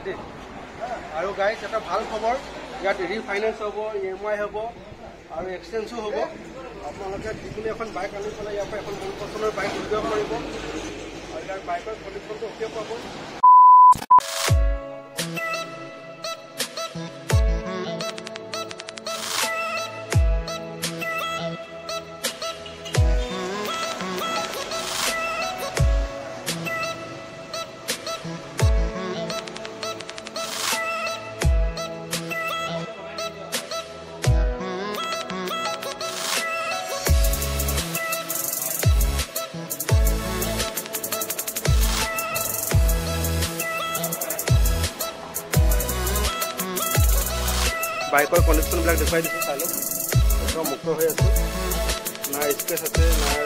দেই আৰু গাইজ এটা ভাল খবৰ ইয়াত ৰিফাইনেন্স হ'ব EMI হ'ব আৰু এক্সচেঞ্জো হ'ব আপোনালোকে যিকোনো এখন বাইক আনি পেলাই ইয়াৰ পৰা এখন মন পচন্দৰ বাইক লৈ যাব পাৰিব আৰু ইয়াৰ বাইকৰ কণ্ডিশ্যনটো অ'কে পাব বাইকৰ কণ্ডিশ্যনবিলাক দেখুৱাই দিছোঁ চাই লওক একদম মুক্ত হৈ আছোঁ না স্কেচ আছে না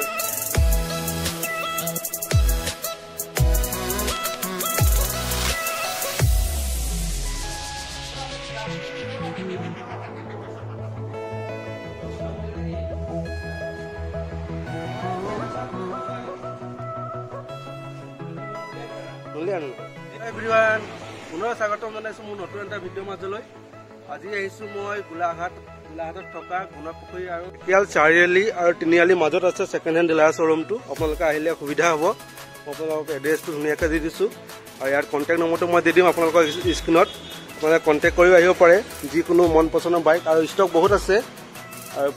এভৰিৱান পুনৰ স্বাগতম জনাইছোঁ মোৰ নতুন এটা ভিডিঅ' মাজলৈ আজি আহিছোঁ মই গোলাঘাটত থকা গুণপুখুৰী আৰু ঢেকিয়াল চাৰিআলি আৰু তিনিআলিৰ মাজত আছে ছেকেণ্ড হেণ্ড ডিলাৰ শ্ব'ৰুমটো আপোনালোকে আহিলে সুবিধা হ'ব আপোনালোকক এড্ৰেছটো ধুনীয়াকৈ দি দিছোঁ আৰু ইয়াৰ কণ্টেক্ট নম্বৰটো মই দি দিম আপোনালোকৰ স্ক্ৰীণত আপোনালোকে কণ্টেক্ট কৰি আহিব পাৰে যিকোনো মন পচন্দৰ বাইক আৰু ষ্টক বহুত আছে আৰু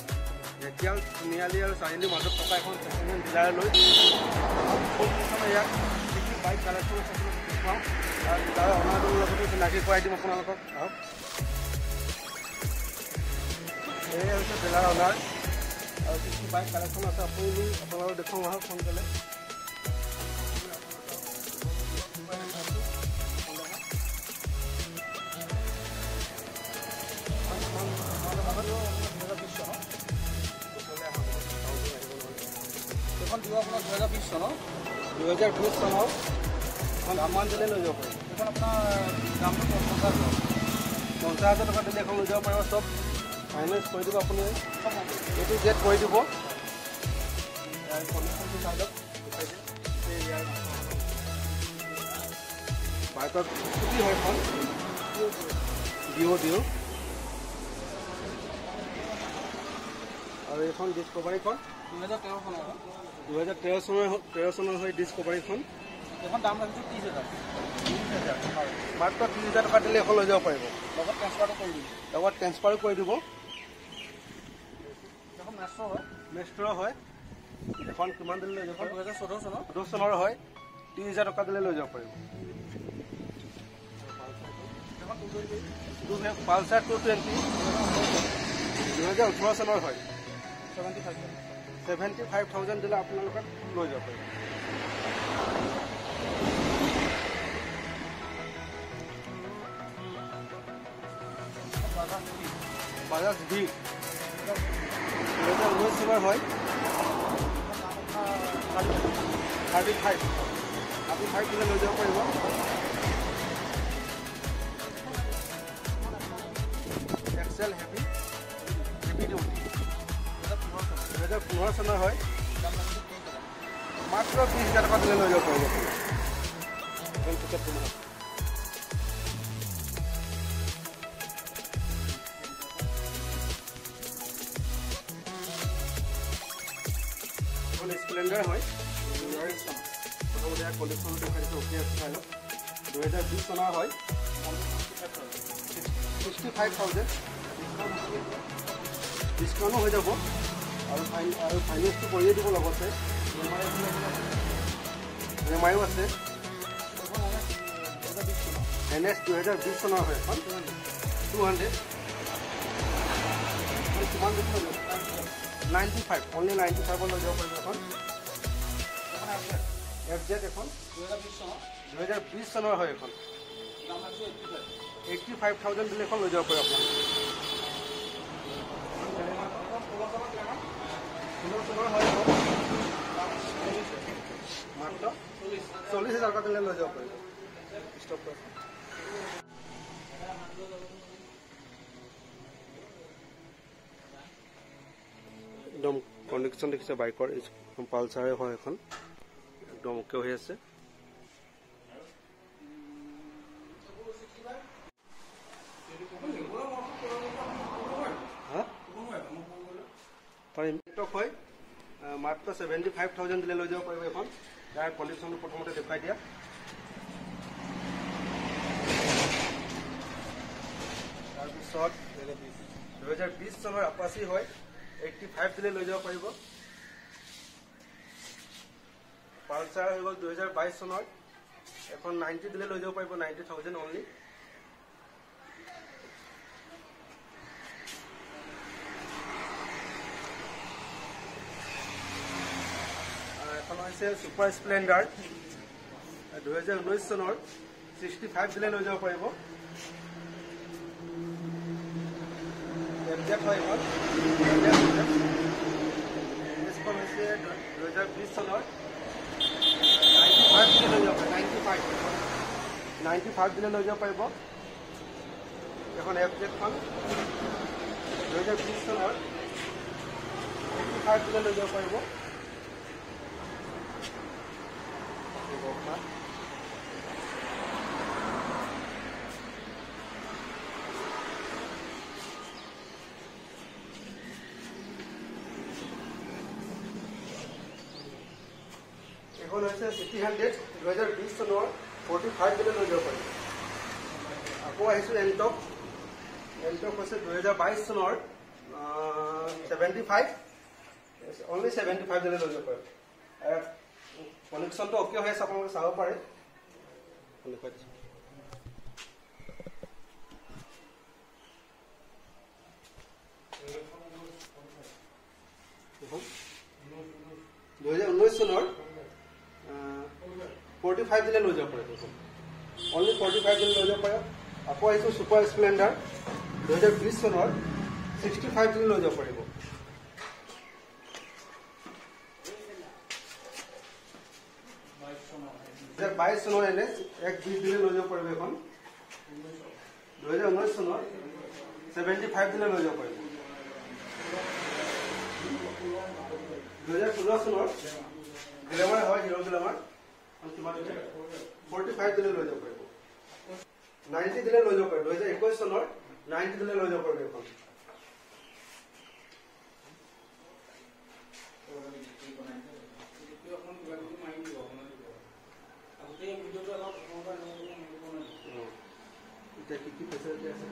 ঢেকিয়াল তিনিআলি আৰু চাৰিআলিৰ মাজত থকা এখন ছেকেণ্ড হেণ্ড ডিলাৰলৈ ইয়াত বাইক কালেকশ্যন দেখুৱাওঁ আৰু ডিলাৰৰ অনাৰটোৰ লগতো চিনাকি কৰাই দিম আপোনালোকক আহক এই হৈছে ডিলাৰ অনাৰ আৰু কিছু বাইক কালেকশ্যন আছে আপোনালোকক দেখুৱাওঁ আহক সোনকালে এখন দিব আপোনাৰ 2020 চনৰ 2020 চনৰ এখন ধামান দিলে লৈ যাব পাৰিব এখন আপোনাৰ দামটো 50,000 টকা দিলে এখন লৈ যাব পাৰিব চব ফাইনেন্স কৰি দিব আপুনি এইটো জেট কৰি দিব বাইকৰ স্কুটি হয় এখন ডিঅ' আৰু এইখন ডিস্কভাৰীখন 2013 চনৰ হয় ডিস্কভাৰীখন এখন দাম ৰাখিছোঁ 30,000 মাত্ৰ 30,000 টকা দিলে এখন লৈ যাব পাৰিব লগত ট্ৰেন্সফাৰো কৰি দিব এখন মেষ্ট্ৰ হয় এখন কিমান দিলে লৈ যাব 2014 চনৰ হয় 30,000 টকা দিলে লৈ যাব পাৰিব পালচাৰ 220 2018 চনৰ হয় 75,000 দিলে আপোনালোকে লৈ যাব পাৰিব বাজাজ ভি 2019 চনৰ হয় 35 দিলে লৈ যাব পাৰিব এক্সেল হেভি ডিউটি 2015 চনৰ হয় মাত্ৰ 20,000 টকা দিলে লৈ যাব পাৰিব স্প্লেণ্ডাৰ হয় প্ৰথমতে ইয়াৰ কণ্ডিশ্যন দেখাইছোঁ অ'কে আছে চাই লওক 2020 চনৰ হয় 65,000 ডিছকাউণ্টো হৈ যাব আৰু ফাইনেন্সটো কৰিয়ে দিব লগতে EMIও আছে NS 2020 চনৰ হয় এখন 200 কিমান দেখুৱাই 95 অনলি 95 লৈ যাব পাৰিব এখন FZ এখন 2020 চনৰ হয় এখন 85,000 দিলে এখন লৈ যাব পাৰিব আপোনাৰ মাত্ৰ 40,000 টকা দিলে লৈ যাব পাৰিব ষ্টক একদম কণ্ডিশ্যন দেখিছে বাইকৰ পালচাৰে হয় এখন একদম অ'কে হৈ আছে হয় মাত্ৰ 75,000 দিলে লৈ যাব পাৰিব এখন। ইয়াৰ কণ্ডিশ্যনটো প্ৰথমতে দেখুৱাই দিয়া। তাৰপিছত 2020 চনৰ আপাচি হয় 85 দিলে লৈ যাব পাৰিব। পালচাৰ হৈ গ'ল 2022 চনৰ এখন 90 দিলে লৈ যাব পাৰিব, 90,000 অনলি। এখন হৈছে ছুপাৰ স্প্লেণ্ডাৰ 2019 চনৰ 65 দিলে লৈ যাব পাৰিব। এফজেড হয় এখন। এখন হৈছে 2020 চনৰ 95 দিলে লৈ যাব পাৰিব। 95 দিলে লৈ যাব পাৰিব। এখন এফজেডখন 2020 চনৰ 85 দিলে লৈ যাব পাৰিব। এখন হৈছে সিটি 100 2020 চনৰ 45 দিলে লৈ যাব পাৰিব। আকৌ আহিছোঁ এণ্টক হৈছে 2022 চনৰ 75 অনলি 75 দিলে লৈ যাব পাৰিব। কনেকশ্যনটো অ'কে হৈ আছে, আপোনালোকে চাব পাৰে। দেখুৱাই দিছোঁ। 2019 চনৰ 45 দিলে লৈ যাব পাৰিব। অনলি 45 দিলে লৈ যাব পাৰিব। আকৌ আহিছোঁ ছুপাৰ স্প্লেণ্ডাৰ 2020 চনৰ 65 দিলে লৈ যাব পাৰিব। 2022 চনৰ NS 120 দিলে লৈ যাব পাৰিব এখন। 2019 চনৰ 75 দিলে লৈ যাব পাৰিব। 2016 চনৰ গ্লেমাৰ হয়, হিৰো গ্লেমাৰ 45 দিলে লৈ যাব পাৰিব। 90 দিলে লৈ যাব পাৰিব। 2021 চনৰ 90 দিলে লৈ যাব পাৰিব এখন। এতিয়া কি ফেচিলিটি আছে